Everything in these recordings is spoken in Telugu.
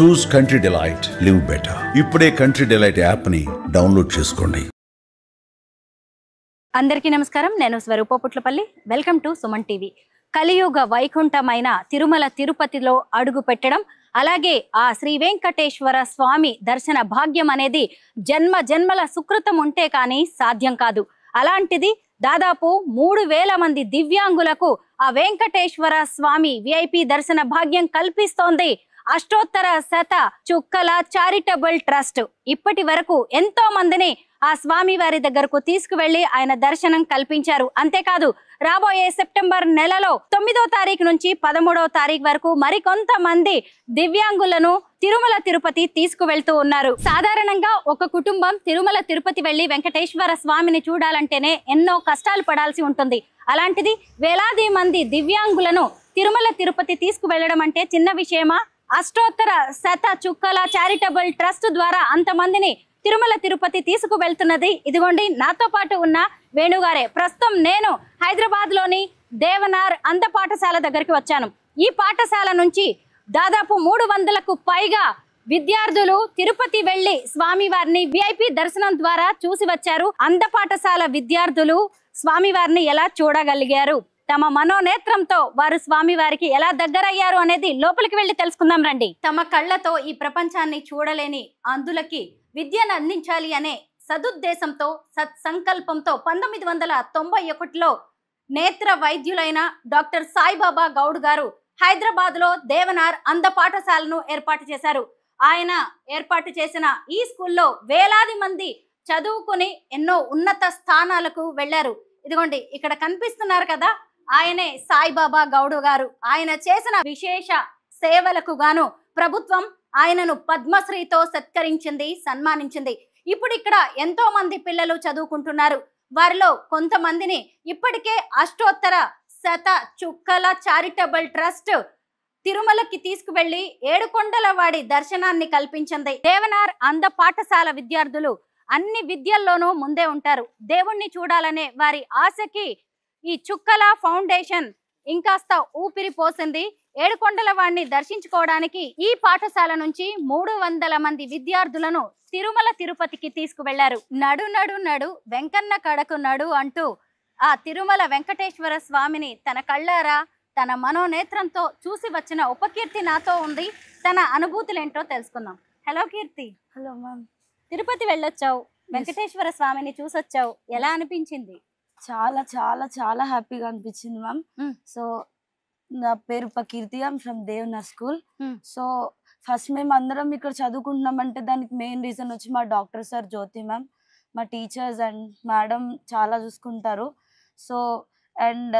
చూస్ కంట్రీ డిలైట్, లివ్ బెటర్. ఇప్పుడే కంట్రీ డిలైట్ యాప్ ని డౌన్లోడ్ చేసుకోండి. అందరికీ నమస్కారం. నేను Swarupa Putlapalli. Welcome to Suman TV. కలియుగ వైకుంఠమైన తిరుమల తిరుపతిలో అడుగు పెట్టడం, అలాగే ఆ శ్రీ వెంకటేశ్వర స్వామి దర్శన భాగ్యం అనేది జన్మ జన్మల సుకృతం ఉంటే కానీ సాధ్యం కాదు. అలాంటిది దాదాపు 3000 మంది దివ్యాంగులకు ఆ వెంకటేశ్వర స్వామి విఐపి దర్శన భాగ్యం కల్పిస్తోంది అష్టోత్తర శత చుక్కల చారిటబుల్ ట్రస్ట్. ఇప్పటి వరకు ఎంతో మందిని ఆ స్వామి వారి దగ్గరకు తీసుకువెళ్లి ఆయన దర్శనం కల్పించారు. అంతేకాదు రాబోయే సెప్టెంబర్ నెలలో 9వ తారీఖు నుంచి 13వ తారీఖు వరకు మరికొంతమంది దివ్యాంగులను తిరుమల తిరుపతి తీసుకువెళ్తూ ఉన్నారు. సాధారణంగా ఒక కుటుంబం తిరుమల తిరుపతి వెళ్లి వెంకటేశ్వర స్వామిని చూడాలంటేనే ఎన్నో కష్టాలు పడాల్సి ఉంటుంది. అలాంటిది వేలాది మంది దివ్యాంగులను తిరుమల తిరుపతి తీసుకువెళ్లడం అంటే చిన్న విషయమా? అష్టోత్తర శత చుక్కల చారిటబుల్ ట్రస్ట్ ద్వారా అంతమందిని తిరుమల తిరుపతి తీసుకువెళ్తున్నది ఇదిగోండి నాతో పాటు ఉన్న వేణుగారే. ప్రస్తుతం నేను హైదరాబాద్ లోని దేవనార్ అంధ పాఠశాల దగ్గరికి వచ్చాను. ఈ పాఠశాల నుంచి దాదాపు 300కు పైగా విద్యార్థులు తిరుపతి వెళ్లి స్వామివారిని విఐపి దర్శనం ద్వారా చూసి వచ్చారు. అంధ పాఠశాల విద్యార్థులు స్వామివారిని ఎలా చూడగలిగారు, తమ మనోనేత్రంతో వారు స్వామి వారికి ఎలా దగ్గరయ్యారు అనేది లోపలికి వెళ్లి తెలుసుకుందాం రండి. తమ కళ్ళతో ఈ ప్రపంచాన్ని చూడలేని అందులకి విద్యను అందించాలి అనే సదుద్దేశంతో, సత్సంకల్పంతో 1991లో నేత్ర వైద్యులైన డాక్టర్ సాయిబాబా గౌడ్ గారు హైదరాబాద్ లో దేవనార్ అంధ పాఠశాలను ఏర్పాటు చేశారు. ఆయన ఏర్పాటు చేసిన ఈ స్కూల్లో వేలాది మంది చదువుకుని ఎన్నో ఉన్నత స్థానాలకు వెళ్లారు. ఇదిగోండి ఇక్కడ కనిపిస్తున్నారు కదా, ఆయనే సాయిబాబా గౌడ్ గారు. ఆయన చేసిన విశేష సేవలకు గాను ప్రభుత్వం ఆయనను పద్మశ్రీతో సత్కరించింది, సన్మానించింది. ఇప్పుడు ఇక్కడ ఎంతో మంది పిల్లలు చదువుకుంటున్నారు. వారిలో కొంతమందిని ఇప్పటికే అష్టోత్తర శత చుక్కల చారిటబుల్ ట్రస్ట్ తిరుమలకి తీసుకువెళ్లి ఏడుకొండలవాడి దర్శనాన్ని కల్పించింది. దేవనార్ అంధ పాఠశాల విద్యార్థులు అన్ని విద్యల్లోనూ ముందే ఉంటారు. దేవుణ్ణి చూడాలనే వారి ఆశకి ఈ చుక్కల ఫౌండేషన్ ఇంకాస్త ఊపిరి పోసింది. ఏడుకొండలవాడిని దర్శించుకోవడానికి ఈ పాఠశాల నుంచి 300 మంది విద్యార్థులను తిరుమల తిరుపతికి తీసుకువెళ్లారు. నడు నడు నడు వెంకన్న కడకు నడు అంటూ ఆ తిరుమల వెంకటేశ్వర స్వామిని తన కళ్ళారా తన మనోనేత్రంతో చూసి వచ్చిన ఉపకీర్తి నాతో ఉంది. తన అనుభూతులేంటో తెలుసుకుందాం. Hello Keerthi. Hello ma'am. Tirupati వెళ్ళొచ్చావు, వెంకటేశ్వర స్వామిని చూసొచ్చావు, ఎలా అనిపించింది? చాలా చాలా చాలా హ్యాపీగా అనిపించింది మ్యామ్. సో నా పేరు Keerthi, from Devnar school. So first మేము అందరం ఇక్కడ చదువుకుంటున్నామంటే దానికి మెయిన్ రీజన్ వచ్చి మా డాక్టర్ సార్ జ్యోతి మ్యామ్, మా టీచర్స్ అండ్ మేడం చాలా చూసుకుంటారు. సో అండ్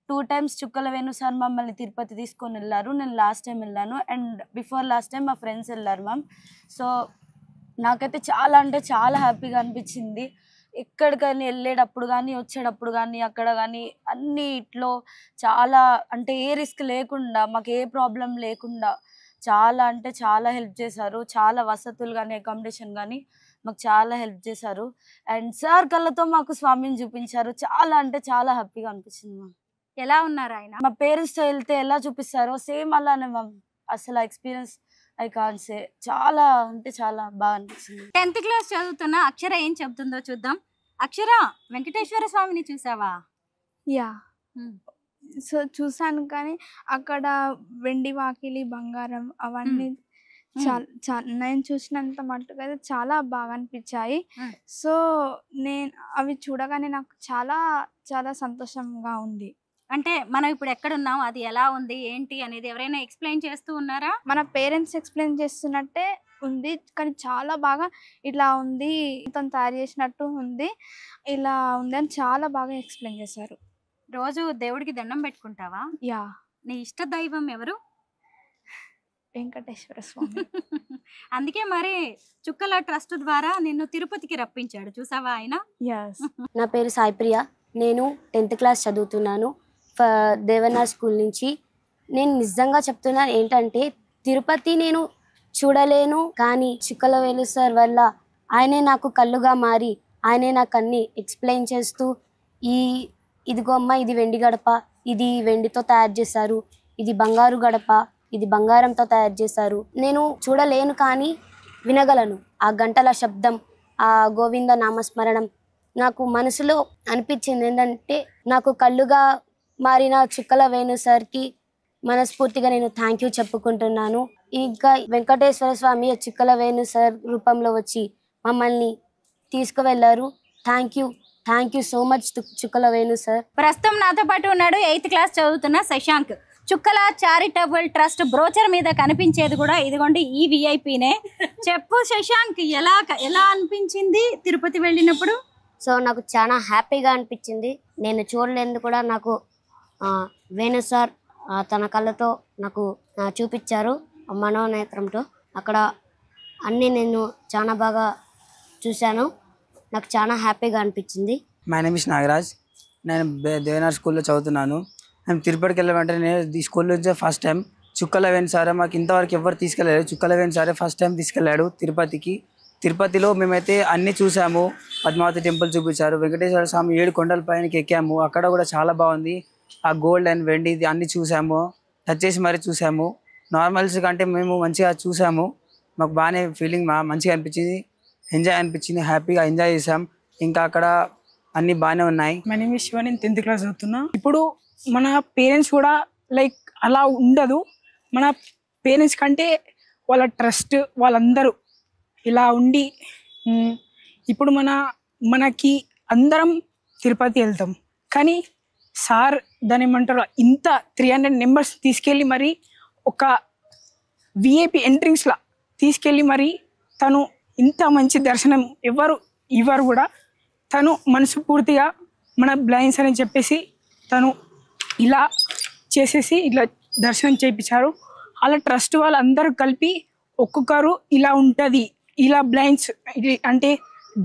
2 times చుక్కల వేణు సార్ మమ్మల్ని తిరుపతి తీసుకొని వెళ్ళారు. నేను లాస్ట్ టైం వెళ్ళాను అండ్ బిఫోర్ లాస్ట్ టైం మా ఫ్రెండ్స్ వెళ్ళారు మ్యామ్. సో నాకైతే చాలా అంటే చాలా హ్యాపీగా అనిపించింది. ఎక్కడికైనా వెళ్ళేటప్పుడు కానీ వచ్చేటప్పుడు కానీ అక్కడ కానీ అన్నిట్లో చాలా అంటే ఏ రిస్క్ లేకుండా, మాకు ఏ ప్రాబ్లం లేకుండా చాలా అంటే చాలా హెల్ప్ చేశారు. చాలా వసతులు కానీ అకామిడేషన్ కానీ మాకు చాలా హెల్ప్ చేశారు. అండ్ సార్ కళ్ళతో మాకు స్వామిని చూపించారు. చాలా అంటే చాలా హ్యాపీగా అనిపించింది మ్యామ్. ఎలా ఉన్నారు ఆయన? మా పేరెంట్స్తో వెళ్తే ఎలా చూపిస్తారో సేమ్ అలానే మ్యామ్. అసలు ఎక్స్పీరియన్స్ ఐ కాన్ సే. చాలా అంటే చాలా బాగా అనిపిస్తుంది. 10th క్లాస్ చదువుతున్న అక్షర ఏం చెబుతుందో చూద్దాం. అక్షర, వెంకటేశ్వర స్వామిని చూసావా? యా, సో చూసాను. కానీ అక్కడ వెండి వాకిలి బంగారం అవన్నీ నేను చూసినంత మట్టుకు అయితే చాలా బాగా అనిపించాయి. సో నేను అవి చూడగానే నాకు చాలా చాలా సంతోషంగా ఉంది. అంటే మనం ఇప్పుడు ఎక్కడున్నాం, అది ఎలా ఉంది ఏంటి అనేది ఎవరైనా ఎక్స్ప్లెయిన్ చేస్తూ ఉన్నారా? మన పేరెంట్స్ ఎక్స్ప్లెయిన్ చేస్తున్నట్టే ఉంది, కానీ చాలా బాగా ఇట్లా ఉంది, తను తయారు చేసినట్టు ఉంది, ఇలా ఉంది అని చాలా బాగా ఎక్స్ప్లెయిన్ చేశారు. రోజు దేవుడికి దండం పెట్టుకుంటావా? యా. నీ ఇష్ట దైవం ఎవరు? వెంకటేశ్వర స్వామి. అందుకే మరి చుక్కల ట్రస్ట్ ద్వారా నిన్ను తిరుపతికి రప్పించాడు, చూసావా ఆయన? నా పేరు సాయిప్రియ, నేను 10th క్లాస్ చదువుతున్నాను దేవనార్ స్కూల్ నుంచి. నేను నిజంగా చెప్తున్నాను ఏంటంటే తిరుపతి నేను చూడలేను, కానీ చుక్కల వేలు సార్ వల్ల ఆయనే నాకు కళ్ళుగా మారి ఆయనే నాకు అన్ని ఎక్స్ప్లెయిన్ చేస్తూ ఇదిగో అమ్మ, ఇది వెండి గడప, ఇది వెండితో తయారు చేశారు, ఇది బంగారు గడప, ఇది బంగారంతో తయారు చేశారు. నేను చూడలేను కానీ వినగలను. ఆ గంటల శబ్దం, ఆ గోవింద నామస్మరణం నాకు మనసులో అనిపించింది. ఏంటంటే నాకు కళ్ళుగా మారిన చుక్కల వేణు సార్కి మనస్ఫూర్తిగా నేను థ్యాంక్ యూ చెప్పుకుంటున్నాను. ఇంకా వెంకటేశ్వర స్వామి చుక్కల వేణు సార్ రూపంలో వచ్చి మమ్మల్ని తీసుకువెళ్ళారు. థ్యాంక్ యూ సో మచ్ చుక్కల వేణు సార్. ప్రస్తుతం నాతో పాటు ఉన్నాడు 8th క్లాస్ చదువుతున్న శశాంక్. చుక్కల చారిటబుల్ ట్రస్ట్ బ్రోచర్ మీద కనిపించేది కూడా ఇదిగోండి ఈ విఐపినే. చెప్పు శశాంక్, ఎలా అనిపించింది తిరుపతి వెళ్ళినప్పుడు? సో నాకు చాలా హ్యాపీగా అనిపించింది. నేను చూడలేదు కూడా నాకు వేణు సార్ తన కళ్ళతో నాకు చూపించారు మనోనేత్రంతో. అక్కడ అన్నీ నేను చాలా బాగా చూశాను. నాకు చాలా హ్యాపీగా అనిపించింది. My name is Nagaraj. నేను దేవనార్ స్కూల్లో చదువుతున్నాను. మేము తిరుపతికి వెళ్ళమంటే నేను ఈ స్కూల్ నుంచే ఫస్ట్ టైం చుక్కల వేణు సారే మాకు ఇంతవరకు ఎవరు తీసుకెళ్ళారు. చుక్కల వేణు సారే ఫస్ట్ టైం తీసుకెళ్ళాడు తిరుపతికి. తిరుపతిలో మేమైతే అన్నీ చూసాము. పద్మావతి టెంపుల్ చూపించారు, వెంకటేశ్వర స్వామి 7 కొండల పైనకి ఎక్కాము. అక్కడ కూడా చాలా బాగుంది. ఆ గోల్డ్ అండ్ వెండి ఇది అన్నీ చూసాము, టచ్ చేసి మరీ చూసాము. నార్మల్స్ కంటే మేము మంచిగా చూసాము. మాకు బాగానే ఫీలింగ్ మంచిగా అనిపించింది, ఎంజాయ్ అనిపించింది, హ్యాపీగా ఎంజాయ్ చేసాం. ఇంకా అక్కడ అన్నీ బాగానే ఉన్నాయి. My name is Shiva. నేను 10th క్లాస్ చదువుతున్నా. ఇప్పుడు మన పేరెంట్స్ కూడా లైక్ అలా ఉండదు. మన పేరెంట్స్ కంటే వాళ్ళ ట్రస్ట్ వాళ్ళందరూ ఇలా ఉండి ఇప్పుడు మనకి అందరం తిరుపతి వెళ్తాం. కానీ సార్ దాని ఏమంటారు ఇంత 300 మెంబర్స్ తీసుకెళ్ళి మరి ఒక విఐపి ఎంట్రీస్లా తీసుకెళ్ళి మరి తను ఇంత మంచి దర్శనం ఎవరు కూడా తను మనస్ఫూర్తిగా మన బ్లైండ్స్ అని చెప్పేసి తను ఇలా చేసేసి ఇట్లా దర్శనం చేయించారు. అలా ట్రస్ట్ వాళ్ళందరూ కలిపి ఒక్కొక్కరు ఇలా ఉంటుంది, ఇలా బ్లైండ్స్ అంటే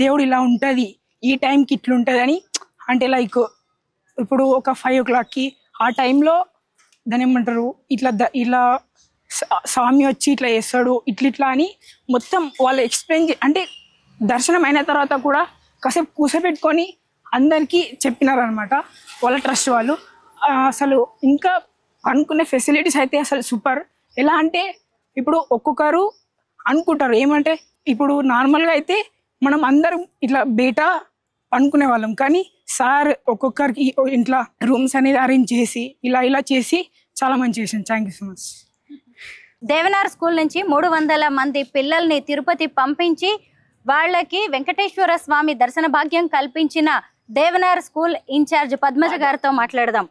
దేవుడు ఇలా ఉంటుంది, ఈ టైంకి ఇట్లుంటుంది అని అంటే లైక్ ఇప్పుడు ఒక 5 o'clockకి ఆ టైంలో దాని ఏమంటారు ఇలా స్వామి వచ్చి ఇట్లా చేస్తాడు ఇట్లా అని మొత్తం వాళ్ళు ఎక్స్ప్లెయిన్ అంటే దర్శనం అయిన తర్వాత కూడా కాసేపు కూసపెట్టుకొని అందరికీ చెప్పినారనమాట వాళ్ళ ట్రస్ట్ వాళ్ళు. అసలు ఇంకా అనుకునే ఫెసిలిటీస్ అయితే అసలు సూపర్. ఎలా అంటే ఇప్పుడు ఒక్కొక్కరు అనుకుంటారు ఏమంటే ఇప్పుడు నార్మల్గా అయితే మనం అందరం ఇట్లా బయట అనుకునే వాళ్ళం, కానీ సార్ ఒక్కొక్కరికి ఇంట్లో రూమ్స్ అనేది అరేంజ్ చేసి ఇలా చేసి చాలా మంచి చేసింది. Thank you so much. Devnar school నుంచి 300 మంది పిల్లల్ని తిరుపతి పంపించి వాళ్ళకి వెంకటేశ్వర స్వామి దర్శన భాగ్యం కల్పించిన దేవనార్ స్కూల్ ఇన్ఛార్జ్ పద్మజ గారితో మాట్లాడదాం.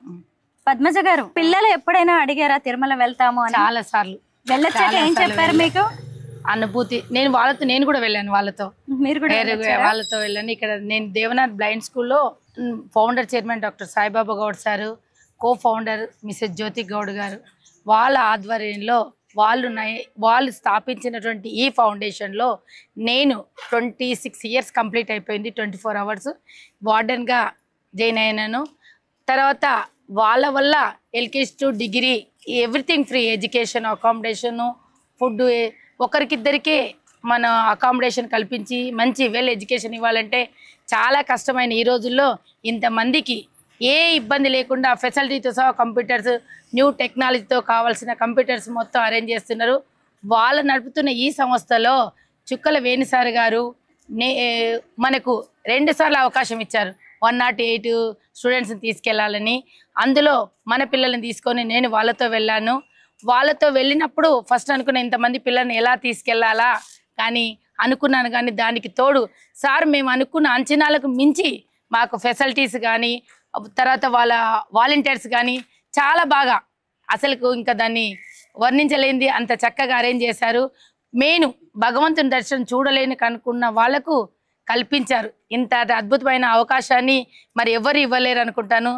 పద్మజ గారు, పిల్లలు ఎప్పుడైనా అడిగారా తిరుమల వెళ్తాము అని? చాలా సార్లు. వెళ్ళొచ్చాక ఏం చెప్పారు మీకు? అనుభూతి. నేను కూడా వెళ్ళాను వాళ్ళతో. మీరు కూడా వాళ్ళతో వెళ్ళాను. ఇక్కడ నేను దేవనార్ బ్లైండ్ స్కూల్లో founder chairman doctor Saibaba Goud sir, co founder Mrs Jyothi Goud garu, వాళ్ళ ఆధ్వర్యంలో వాళ్ళు స్థాపించినటువంటి ఈ ఫౌండేషన్లో నేను 26 years కంప్లీట్ అయిపోయింది. 24 hours వార్డెన్గా జాయిన్ అయినాను. తర్వాత వాళ్ళ వల్ల LKG to degree everything free, education, accommodation, food, ఒకరికిద్దరికే మన అకామిడేషన్ కల్పించి మంచి వెల్ ఎడ్యుకేషన్ ఇవ్వాలంటే చాలా కష్టమైన ఈ రోజుల్లో ఇంతమందికి ఏ ఇబ్బంది లేకుండా ఫెసిలిటీతో సహా కంప్యూటర్స్, న్యూ టెక్నాలజీతో కావాల్సిన కంప్యూటర్స్ మొత్తం అరేంజ్ చేస్తున్నారు. వాళ్ళు నడుపుతున్న ఈ సంస్థలో చుక్కల వేణుసారి గారు మనకు 2 సార్లు అవకాశం ఇచ్చారు 108 స్టూడెంట్స్ని తీసుకెళ్లాలని. అందులో మన పిల్లల్ని తీసుకొని నేను వాళ్ళతో వెళ్ళాను. వాళ్ళతో వెళ్ళినప్పుడు ఫస్ట్ అనుకున్న ఇంతమంది పిల్లల్ని ఎలా తీసుకెళ్లాలా కానీ అనుకున్నాను. కానీ దానికి తోడు సార్ మేము అనుకున్న అంచనాలకు మించి మాకు ఫెసిలిటీస్ కానీ తర్వాత వాళ్ళ వాలంటీర్స్ కానీ చాలా బాగా అసలు ఇంకా దాన్ని వర్ణించలేనిది అంత చక్కగా అరేంజ్ చేశారు. మెయిన్ భగవంతుని దర్శనం చూడలేని కనుక్కున్న వాళ్లకు కల్పించారు. ఇంత అద్భుతమైన అవకాశాన్ని మరి ఎవరు ఇవ్వలేరు అనుకుంటాను.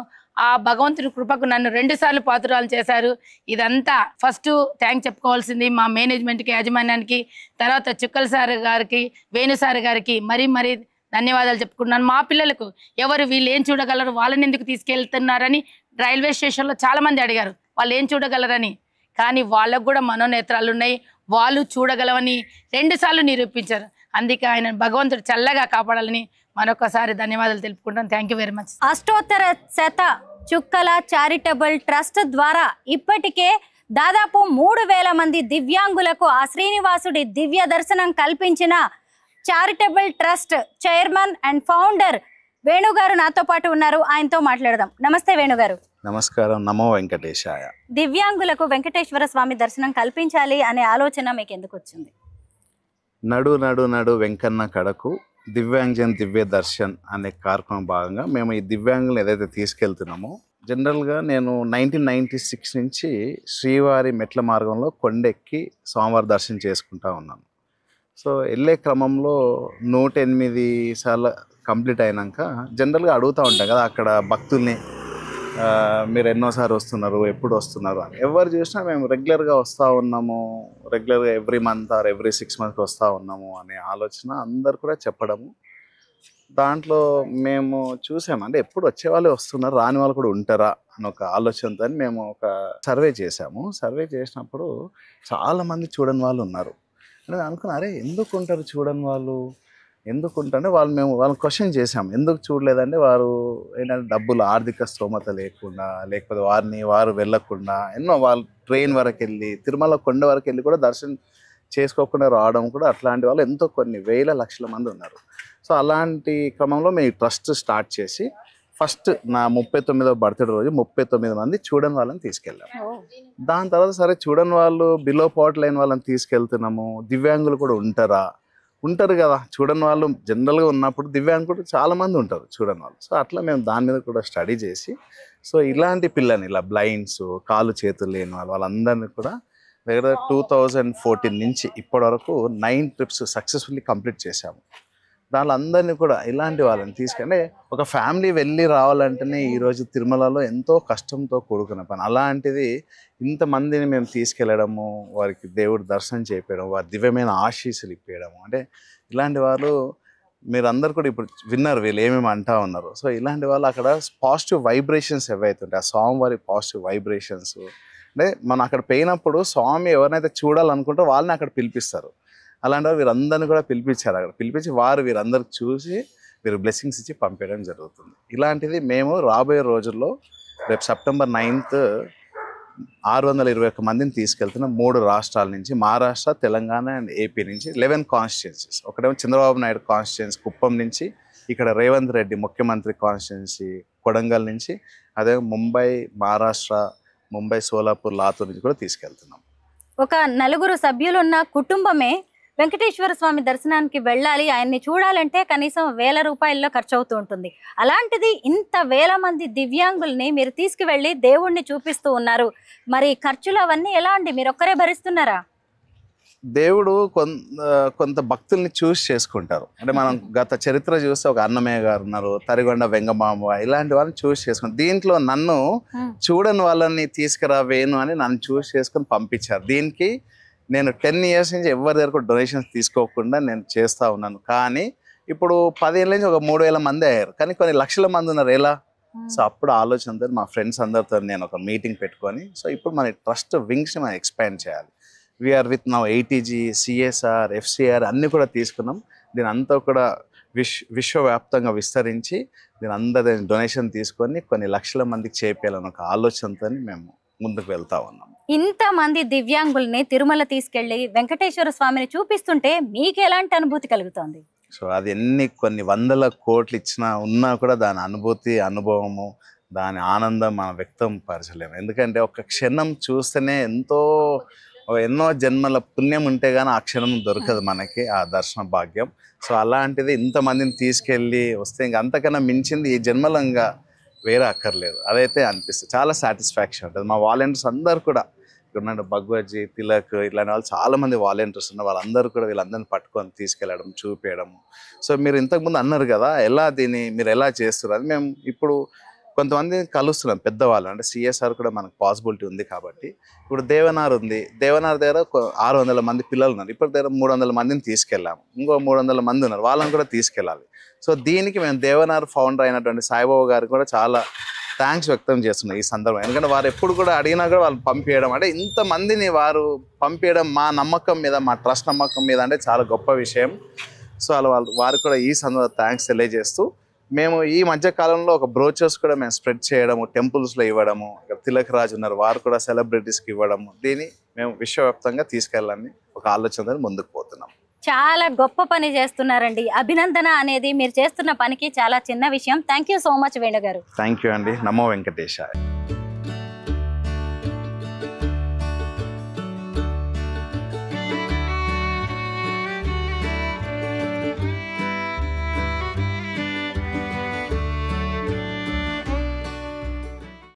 ఆ భగవంతుని కృపకు నన్ను 2 సార్లు పాత్రలు చేశారు. ఇదంతా ఫస్ట్ థ్యాంక్స్ చెప్పుకోవాల్సింది మా మేనేజ్మెంట్కి, యాజమాన్యానికి, తర్వాత చుక్కల సార్ గారికి, వేణుసార్ గారికి మరీ ధన్యవాదాలు చెప్పుకున్నాను. మా పిల్లలకు ఎవరు వీళ్ళు ఏం చూడగలరు, వాళ్ళని ఎందుకు తీసుకెళ్తున్నారని రైల్వే స్టేషన్లో చాలామంది అడిగారు వాళ్ళు ఏం చూడగలరని. కానీ వాళ్ళకు కూడా మనోనేత్రాలు ఉన్నాయి, వాళ్ళు చూడగలవని 2 సార్లు నిరూపించారు. అందుకే ఆయన భగవంతుడు చల్లగా కాపాడాలని మరొకసారి ధన్యవాదాలు తెలుపుకుంటాను. Thank you very much. అష్టోత్తర శత చుక్కల చారిటబుల్ ట్రస్ట్ ద్వారా ఇప్పటికే దాదాపు 3,000 మంది దివ్యాంగులకు ఆ శ్రీనివాసుడి దివ్య దర్శనం కల్పించిన charitable trust chairman and founder వేణుగారు నాతో పాటు ఉన్నారు. ఆయనతో మాట్లాడదాం. నమస్తే వేణుగారు. నమస్కారం. నమో వెంకటేశాయ. దివ్యాంగులకు వెంకటేశ్వర స్వామి దర్శనం కల్పించాలి అనే ఆలోచన మీకు ఎందుకు వచ్చింది? నడు నడు నడు వెంకన్న కడకు దివ్యాంగజన్ దివ్య దర్శన్ అనే కార్యక్రమం భాగంగా మేము ఈ దివ్యాంగులను ఏదైతే తీసుకెళ్తున్నామో, జనరల్గా నేను 1996 నుంచి శ్రీవారి మెట్ల మార్గంలో కొండెక్కి స్వామివారి దర్శనం చేసుకుంటా ఉన్నాను. సో వెళ్ళే క్రమంలో 108 సార్లు కంప్లీట్ అయినాక జనరల్గా అడుగుతూ ఉంటాం కదా అక్కడ భక్తుల్ని, మీరు ఎన్నోసారి వస్తున్నారు, ఎప్పుడు వస్తున్నారు అని. ఎవరు చూసినా మేము రెగ్యులర్గా వస్తూ ఉన్నాము, రెగ్యులర్గా every month or every 6 months వస్తూ ఉన్నాము అనే ఆలోచన అందరు కూడా చెప్పడము. దాంట్లో మేము చూసాము, అంటే ఎప్పుడు వచ్చేవాళ్ళు వస్తున్నారు, రాని వాళ్ళు కూడా ఉంటారా అని ఒక ఆలోచనతో మేము ఒక సర్వే చేసాము. సర్వే చేసినప్పుడు చాలామంది చూడని వాళ్ళు ఉన్నారు. అంటే అనుకున్నారే ఎందుకు ఉంటారు చూడని వాళ్ళు, ఎందుకు ఉంటారంటే వాళ్ళని క్వశ్చన్ చేసాము, ఎందుకు చూడలేదంటే వారు ఏంటంటే డబ్బులు ఆర్థిక స్తోమత లేకుండా, లేకపోతే వారు వెళ్ళకుండా, ఎన్నో వాళ్ళు ట్రైన్ వరకు వెళ్ళి తిరుమల కొండ వరకు వెళ్ళి కూడా దర్శనం చేసుకోకుండా రావడం కూడా, అట్లాంటి వాళ్ళు ఎంతో కొన్ని వేల లక్షల మంది ఉన్నారు. సో అలాంటి క్రమంలో మేము ట్రస్ట్ స్టార్ట్ చేసి ఫస్ట్ నా 39వ బర్త్డే రోజు 39 మంది చూడని వాళ్ళని తీసుకెళ్ళాము. దాని తర్వాత సరే చూడని వాళ్ళు బిలో పావర్టీ లైన్ వాళ్ళని తీసుకెళ్తున్నాము, దివ్యాంగులు కూడా ఉంటారు కదా, చూడని వాళ్ళు జనరల్గా ఉన్నప్పుడు దివ్యాంగులు చాలామంది ఉంటారు చూడని వాళ్ళు. సో అట్లా మేము దాని మీద కూడా స్టడీ చేసి, సో ఇలాంటి పిల్లని ఇలా బ్లైండ్స్, కాళ్ళు చేతులు లేని వాళ్ళందరినీ కూడా దగ్గర 2014 నుంచి ఇప్పటి వరకు 9 trips సక్సెస్ఫుల్లీ కంప్లీట్ చేశాము. దానిలో అందరినీ కూడా ఇలాంటి వాళ్ళని తీసుకెళ్ళి, ఒక ఫ్యామిలీ వెళ్ళి రావాలంటేనే ఈరోజు తిరుమలలో ఎంతో కష్టంతో కూడుకున్న పని. అలాంటిది ఇంతమందిని మేము తీసుకెళ్ళడము, వారికి దేవుడు దర్శనం చేయించడం, వారి దివ్యమైన ఆశీస్సులు ఇప్పించడము, అంటే ఇలాంటి వాళ్ళు మీరందరూ కూడా ఇప్పుడు విన్నారు వీళ్ళు ఏమేమి అంటా ఉన్నారు. సో ఇలాంటి వాళ్ళు అక్కడ పాజిటివ్ వైబ్రేషన్స్ ఏవైతే ఉంటాయి, ఆ స్వామివారి పాజిటివ్ వైబ్రేషన్స్, అంటే మనం అక్కడ పోయినప్పుడు స్వామి ఎవరినైతే చూడాలనుకుంటారో వాళ్ళని అక్కడ పిలిపిస్తారు. అలాంటి వారు వీరందరినీ కూడా పిలిపించారు. అక్కడ పిలిపించి వీరందరికి చూసి వీరు బ్లెస్సింగ్స్ ఇచ్చి పంపించడం జరుగుతుంది. ఇలాంటిది మేము రాబోయే రోజుల్లో రేపు September 9th 621 మందిని తీసుకెళ్తున్నాం 3 రాష్ట్రాల నుంచి, మహారాష్ట్ర, తెలంగాణ అండ్ ఏపీ నుంచి 11 కాన్స్టిట్యున్సీస్. ఒకటేమో చంద్రబాబు నాయుడు కాన్స్టిట్యున్సీ కుప్పం నుంచి, ఇక్కడ రేవంత్ రెడ్డి ముఖ్యమంత్రి కాన్స్టిట్యున్సీ కొడంగల్ నుంచి, అదే ముంబై, మహారాష్ట్ర, ముంబై, సోలాపూర్, లాతూర్ నుంచి కూడా తీసుకెళ్తున్నాం. ఒక 4 సభ్యులున్న కుటుంబమే వెంకటేశ్వర స్వామి దర్శనానికి వెళ్ళాలి, ఆయన్ని చూడాలంటే కనీసం 1000 రూపాయల్లో ఖర్చు అవుతూ ఉంటుంది. అలాంటిది ఇంత 1000 మంది దివ్యాంగుల్ని మీరు తీసుకువెళ్ళి దేవుణ్ణి చూపిస్తూ ఉన్నారు. మరి ఖర్చులు అవన్నీ ఎలా అండి, మీరు ఒక్కరే భరిస్తున్నారా? దేవుడు కొంత భక్తుల్ని చూస్ చేసుకుంటారు. అంటే మనం గత చరిత్ర చూస్తే ఒక అన్నమయ్య గారు ఉన్నారు, తరిగొండ వెంగమాంబ, ఇలాంటి వాళ్ళని చూస్ చేసుకుని, దీంట్లో నన్ను చూడని వాళ్ళని తీసుకురా వేణు అని నన్ను చూస్ చేసుకుని పంపించారు. దీనికి నేను 10 years నుంచి ఎవరి దగ్గర కూడా డొనేషన్స్ తీసుకోకుండా నేను చేస్తూ ఉన్నాను. కానీ ఇప్పుడు 10 ఏళ్ళ నుంచి ఒక 3000 మంది అయ్యారు, కానీ కొన్ని లక్షల మంది ఉన్నారు. ఎలా? సో అప్పుడు ఆలోచనతో మా ఫ్రెండ్స్ అందరితో నేను ఒక మీటింగ్ పెట్టుకొని, సో ఇప్పుడు మన ట్రస్ట్ వింగ్స్ని మనం ఎక్స్పాండ్ చేయాలి. We are with now ATG, CSR, FCR అన్నీ కూడా తీసుకున్నాం. దీని అంతా కూడా విశ్వవ్యాప్తంగా విస్తరించి దీని అందరి డొనేషన్ తీసుకొని కొన్ని లక్షల మందికి చేపేయాలని ఒక ఆలోచనతో మేము ముందుకు వెళ్తా ఉన్నాం. ఇంతమంది దివ్యాంగుల్ని తిరుమల తీసుకెళ్లి వెంకటేశ్వర స్వామిని చూపిస్తుంటే మీకు ఎలాంటి అనుభూతి కలుగుతోంది? సో అది కొన్ని వందల కోట్లు ఉన్నా కూడా దాని అనుభవము, దాని ఆనందం మనం వ్యక్తం పరచలేము. ఎందుకంటే ఒక క్షణం చూస్తేనే ఎన్నో జన్మల పుణ్యం ఉంటే గానీ ఆ క్షణం దొరకదు మనకి ఆ దర్శన భాగ్యం. సో అలాంటిది ఇంతమందిని తీసుకెళ్ళి వస్తే ఇంకా అంతకన్నా మించింది ఈ జన్మలో ఇంకా వేరే అక్కర్లేదు. అదైతే అనిపిస్తుంది, చాలా సాటిస్ఫాక్షన్ ఉంటుంది. మా వాలంటీర్స్ అందరు కూడా ఇక్కడ భగవద్జీ, తిలక్ ఇట్లాంటి వాళ్ళు చాలామంది వాలంటీర్స్ ఉన్నారు. వాళ్ళందరూ కూడా వీళ్ళందరినీ పట్టుకొని తీసుకెళ్ళడం, చూపించడం. సో మీరు ఇంతకుముందు అన్నారు కదా మీరు ఎలా చేస్తారు అని, మేము ఇప్పుడు కొంతమంది కలుస్తున్నాం పెద్దవాళ్ళు, అంటే CSR కూడా మనకు పాసిబిలిటీ ఉంది కాబట్టి. ఇప్పుడు దేవనార్ ఉంది, దేవనార్ దగ్గర 600 మంది పిల్లలు ఉన్నారు, ఇప్పుడు దగ్గర 300 మందిని తీసుకెళ్ళాము, ఇంకో 300 మంది ఉన్నారు, వాళ్ళని కూడా తీసుకెళ్ళాలి. సో దీనికి మేము దేవనార్ ఫౌండర్ అయినటువంటి సాయిబాబా గారికి కూడా చాలా థ్యాంక్స్ వ్యక్తం చేస్తున్నాం ఈ సందర్భం. ఎందుకంటే వారు ఎప్పుడు కూడా అడిగినా కూడా వాళ్ళు పంపించడం, అంటే ఇంతమందిని వారు పంపించడం మా నమ్మకం మీద, మా ట్రస్ట్ నమ్మకం మీద అంటే చాలా గొప్ప విషయం. సో వారికి కూడా ఈ సందర్భంగా థ్యాంక్స్ తెలియజేస్తూ మేము ఈ మధ్య కాలంలో ఒక బ్రోచర్స్ కూడా మేము స్ప్రెడ్ చేయడము, టెంపుల్స్లో ఇవ్వడము, తిలక్ రాజు ఉన్నారు వారు కూడా సెలబ్రిటీస్కి ఇవ్వడము, దీన్ని మేము విశ్వవ్యాప్తంగా తీసుకెళ్ళాలని ఒక ఆలోచనతో ముందుకు పోతున్నాం. చాలా గొప్ప పని చేస్తున్నారండి. అభినందన అనేది మీరు చేస్తున్న పనికి చాలా చిన్న విషయం. Thank you so much Venu garu. Thank you అండి. నమో వెంకటేశాయ.